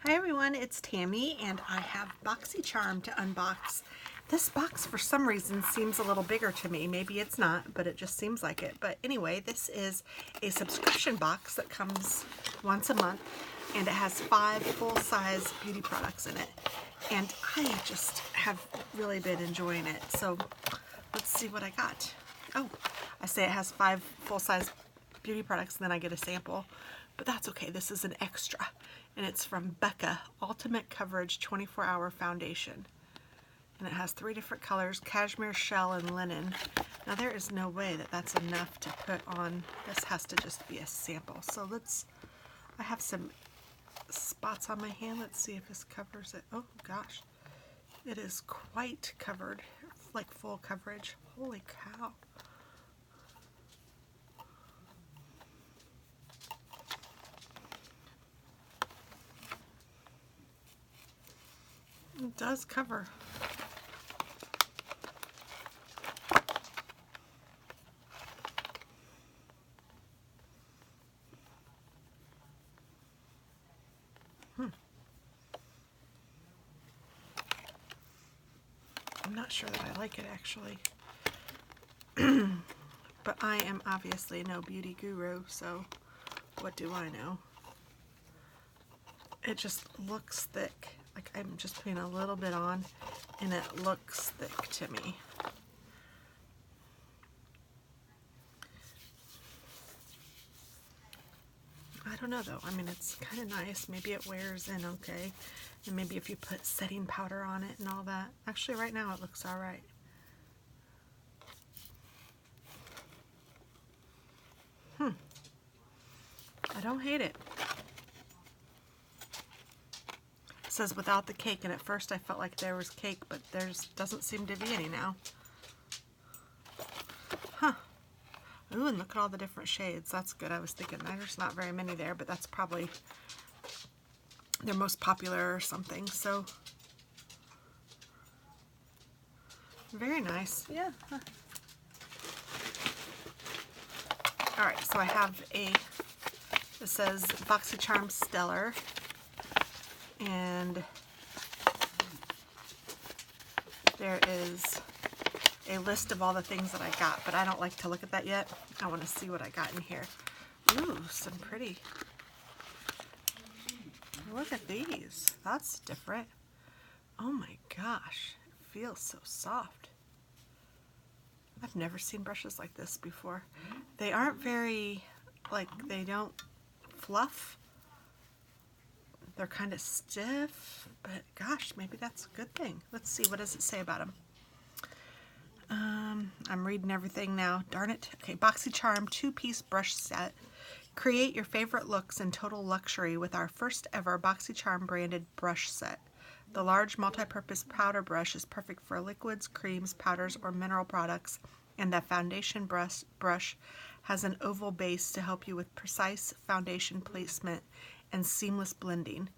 Hi everyone, it's Tammy and I have BoxyCharm to unbox. This box for some reason seems a little bigger to me. Maybe it's not, but it just seems like it. But anyway, this is a subscription box that comes once a month and it has 5 full-size beauty products in it. And I just have really been enjoying it. So let's see what I got. Oh, I say it has 5 full-size beauty products and then I get a sample. But that's okay, this is an extra. And it's from Becca Ultimate Coverage 24-Hour Foundation. And it has 3 different colors, cashmere, shell, and linen. Now there is no way that that's enough to put on. This has to just be a sample. So I have some spots on my hand. Let's see if this covers it. Oh gosh, it is quite covered, like full coverage. Holy cow. It does cover. I'm not sure that I like it actually. But I am obviously no beauty guru, so what do I know? It just looks thick. Like I'm just putting a little bit on and it looks thick to me. I don't know though. I mean, it's kind of nice. Maybe it wears in okay. And maybe if you put setting powder on it and all that. Actually, right now it looks all right. I don't hate it. It says without the cake, and at first I felt like there was cake, but there doesn't seem to be any now. Huh. Ooh, and look at all the different shades. That's good. I was thinking there's not very many there, but that's probably their most popular or something. So, very nice. Yeah. Huh. All right, so I have it says BoxyCharm Stellar, and there is a list of all the things that I got, but I don't like to look at that yet. I want to see what I got in here. Ooh, some pretty. Look at these. That's different. Oh my gosh, it feels so soft. I've never seen brushes like this before. They aren't very, like, they don't fluff. They're kind of stiff, but gosh, maybe that's a good thing. Let's see, what does it say about them? I'm reading everything now. Darn it. Okay, BoxyCharm 2-piece brush set. Create your favorite looks in total luxury with our first ever BoxyCharm branded brush set. The large multi-purpose powder brush is perfect for liquids, creams, powders, or mineral products, and the foundation brush has an oval base to help you with precise foundation placement and seamless blending.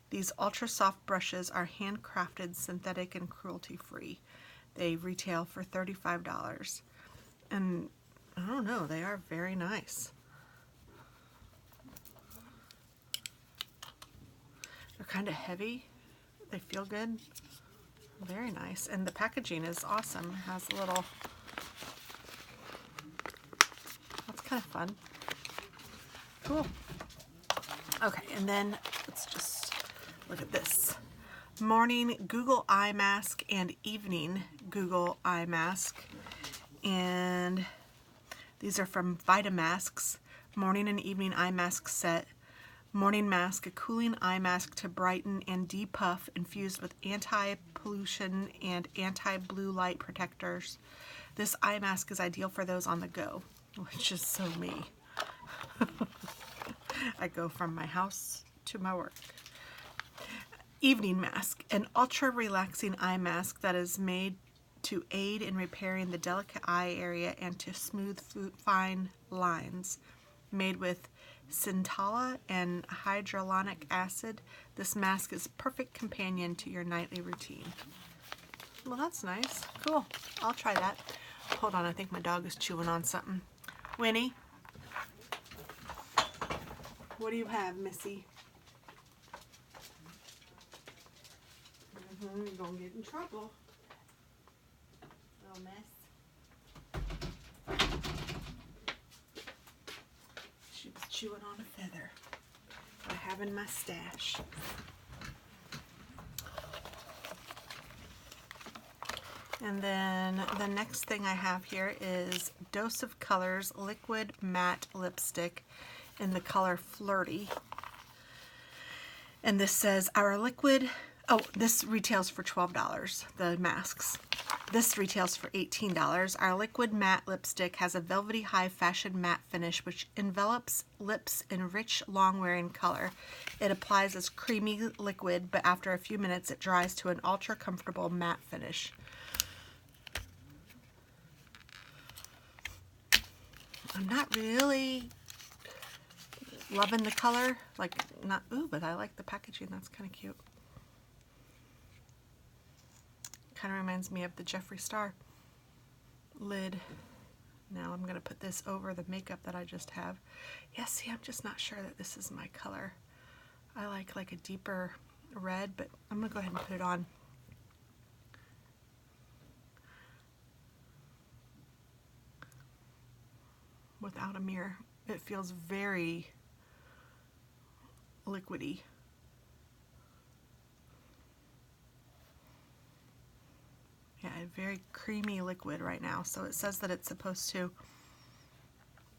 These ultra soft brushes are handcrafted, synthetic, and cruelty-free. They retail for $35. And I don't know, they are very nice. They're kind of heavy. They feel good. Very nice. And the packaging is awesome. It has a little, that's kind of fun. Cool. Okay, and then let's just look at this. Morning Google Eye Mask and Evening Google Eye Mask. And these are from Vitamasks. Morning and Evening Eye Mask Set. Morning Mask, a cooling eye mask to brighten and depuff, infused with anti-pollution and anti-blue light protectors. This eye mask is ideal for those on the go, which is so me. I go from my house to my work. Evening Mask, an ultra-relaxing eye mask that is made to aid in repairing the delicate eye area and to smooth fine lines. Made with Centella and hyaluronic acid, this mask is a perfect companion to your nightly routine. Well, that's nice. Cool. I'll try that. Hold on, I think my dog is chewing on something. Winnie? What do you have, Missy? You're gonna get in trouble. Little mess. She was chewing on a feather. I have in my stash. And then the next thing I have here is Dose of Colors Liquid Matte Lipstick in the color Flirty. And this says our liquid, oh, this retails for $12, the masks. This retails for $18. Our liquid matte lipstick has a velvety high fashion matte finish which envelops lips in rich long-wearing color. It applies as creamy liquid, but after a few minutes it dries to an ultra comfortable matte finish. I'm not really loving the color, like not, ooh, but I like the packaging, that's kind of cute. Kind of reminds me of the Jeffree Star lid. Now I'm going to put this over the makeup that I just have. Yeah, see, I'm just not sure that this is my color. I like a deeper red, but I'm going to go ahead and put it on. Without a mirror. It feels very liquidy. Yeah, a very creamy liquid right now. So it says that it's supposed to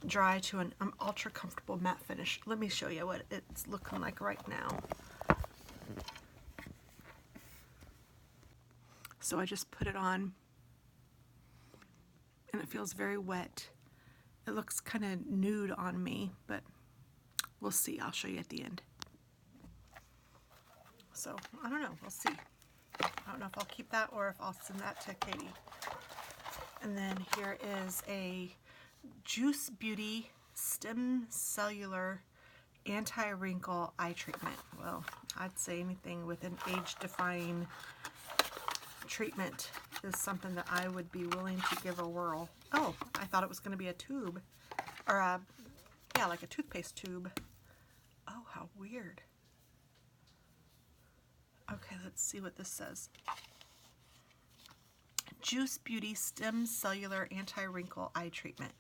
dry to an ultra comfortable matte finish. Let me show you what it's looking like right now. So I just put it on and it feels very wet. It looks kind of nude on me, but we'll see. I'll show you at the end. So I don't know, we'll see. I don't know if I'll keep that or if I'll send that to Katie. And then here is a Juice Beauty Stem Cellular Anti-Wrinkle Eye Treatment. Well, I'd say anything with an age-defying treatment is something that I would be willing to give a whirl. Oh, I thought it was going to be a tube. Or yeah, like a toothpaste tube. Oh, how weird. Okay, let's see what this says. Juice Beauty Stem Cellular Anti-Wrinkle Eye Treatment.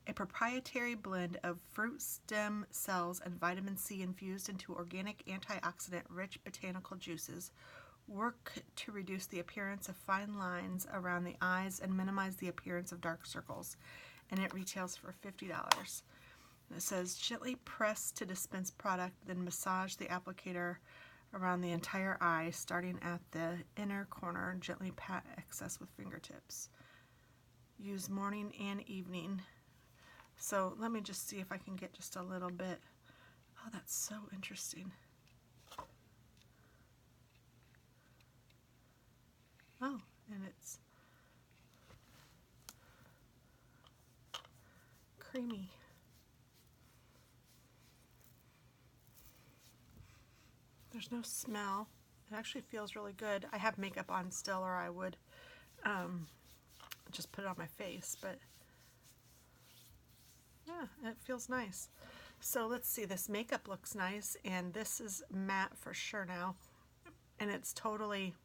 A proprietary blend of fruit stem cells and vitamin C infused into organic antioxidant-rich botanical juices work to reduce the appearance of fine lines around the eyes and minimize the appearance of dark circles. And it retails for $50. And it says, gently press to dispense product, then massage the applicator around the entire eye, starting at the inner corner. Gently pat excess with fingertips. Use morning and evening. So let me just see if I can get just a little bit. Oh, that's so interesting. Oh, and it's creamy. There's no smell. It actually feels really good. I have makeup on still, or I would just put it on my face, but yeah, it feels nice. So let's see, this makeup looks nice, and this is matte for sure now, and it's totally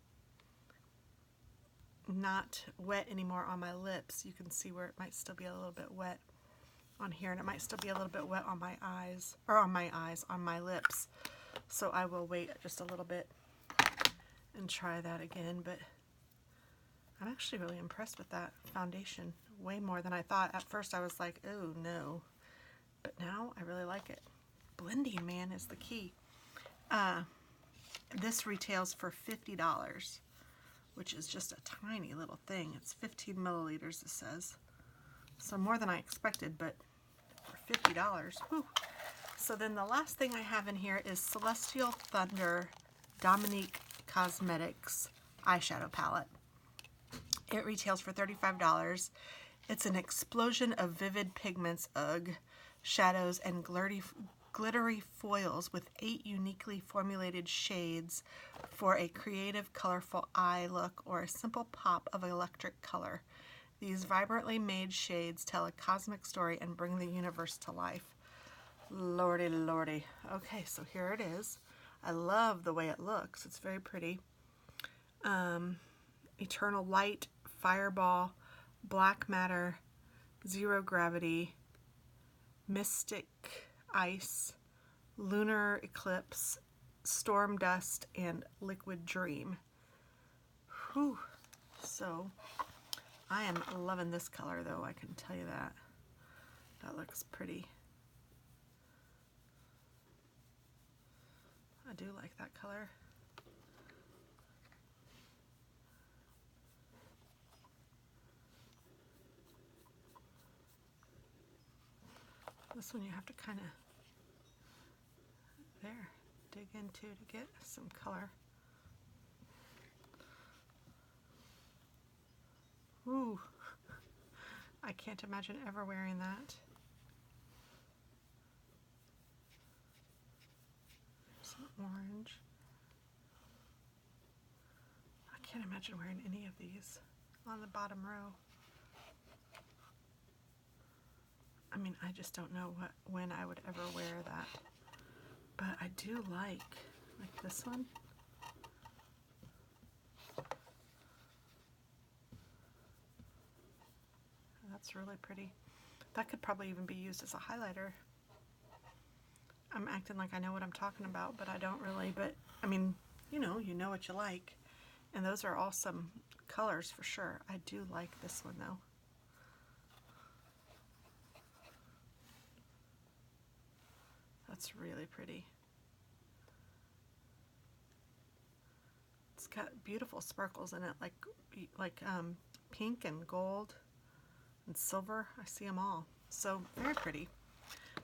not wet anymore on my lips. You can see where it might still be a little bit wet on here, and it might still be a little bit wet on my eyes, or on my lips. So I will wait just a little bit and try that again, but I'm actually really impressed with that foundation, way more than I thought. At first I was like, oh no, but now I really like it. Blending, man, is the key. This retails for $50, which is just a tiny little thing. It's 15 milliliters, it says. So more than I expected, but for $50, whew. So then the last thing I have in here is Celestial Thunder Dominique Cosmetics Eyeshadow Palette. It retails for $35. It's an explosion of vivid pigments, shadows, and glittery foils with 8 uniquely formulated shades for a creative, colorful eye look or a simple pop of electric color. These vibrantly made shades tell a cosmic story and bring the universe to life. Lordy, lordy. Okay, so here it is. I love the way it looks. It's very pretty. Eternal Light, Fireball, Black Matter, Zero Gravity, Mystic Ice, Lunar Eclipse, Storm Dust, and Liquid Dream. Whew. So I am loving this color though, I can tell you that. That looks pretty. I do like that color. This one you have to kind of dig into to get some color. Ooh, I can't imagine ever wearing that. Some orange. I can't imagine wearing any of these on the bottom row. I mean, I just don't know when I would ever wear that. But I do like this one. That's really pretty. That could probably even be used as a highlighter. I'm acting like I know what I'm talking about, but I don't really. But I mean, you know what you like. And those are awesome colors for sure. I do like this one though. That's really pretty. It's got beautiful sparkles in it, like pink and gold and silver. I see them all. So very pretty.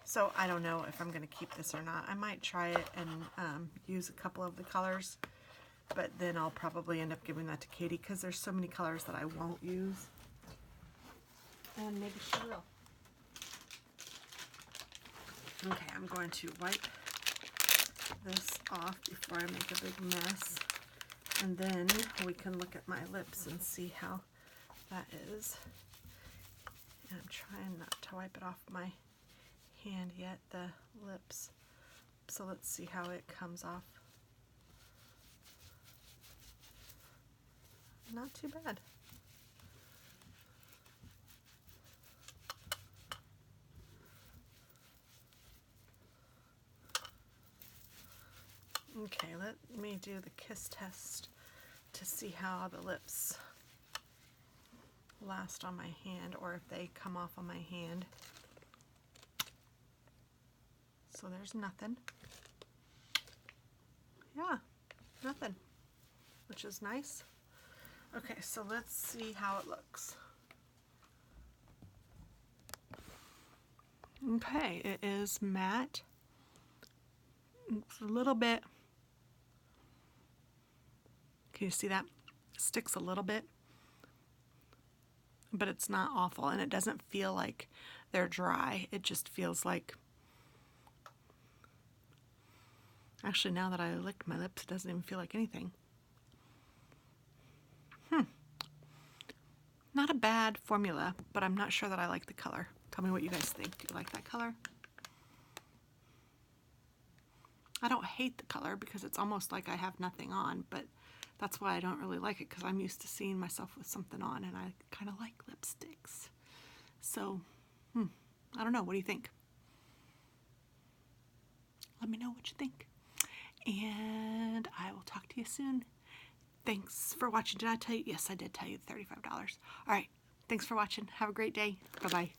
So I don't know if I'm going to keep this or not. I might try it and use a couple of the colors, but then I'll probably end up giving that to Katie because there's so many colors that I won't use. And maybe she will. Okay, I'm going to wipe this off before I make a big mess. And then we can look at my lips and see how that is. And I'm trying not to wipe it off my hand yet, the lips. So let's see how it comes off. Not too bad. Okay, let me do the kiss test to see how the lips last on my hand, or if they come off on my hand. So there's nothing. Yeah, nothing, which is nice. Okay, so let's see how it looks. Okay, it is matte. It's a little bit, can you see that? It sticks a little bit, but it's not awful, and it doesn't feel like they're dry. It just feels like, actually now that I licked my lips, it doesn't even feel like anything. Not a bad formula, but I'm not sure that I like the color. Tell me what you guys think. Do you like that color? I don't hate the color because it's almost like I have nothing on, but that's why I don't really like it, because I'm used to seeing myself with something on, and I kind of like lipsticks. So, I don't know. What do you think? Let me know what you think. And I will talk to you soon. Thanks for watching. Did I tell you? Yes, I did tell you $35. All right. Thanks for watching. Have a great day. Bye-bye.